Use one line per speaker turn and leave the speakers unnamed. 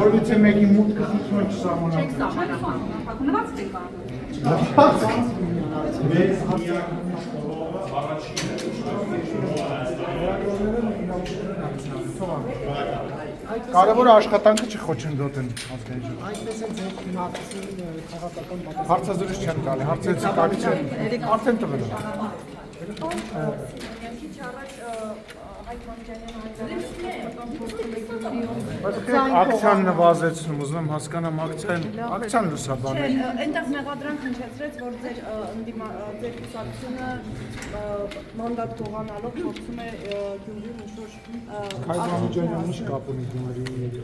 Որովհետև մեկի մուտքը խիչում չսահմանափակվում։
Չեք սահմանափակվում։ Նվաց եք
Կարևորը աշխատանքը չխոչընդոտեն ազգային ժողովը։
Այդպես է ձեր հարցի քաղաքական պատասխանը։
Հարցազրույց չեմ տալի, հարցերից կարի չեմ, արդեն տվել եմ։ Ակցիան նվազեցնում, ուզում եմ հասկանամ ակցիան լուսաբանել։
Չէ, այնտեղ մեղադրանք հնչեցրեց, որ ձեր կուսակցությունը մանդատ գողանալով փորձում է Գյումրի ինչ-որ
Քայլամիջանյանը ինչ կապ ունի Գյումրիի հետ։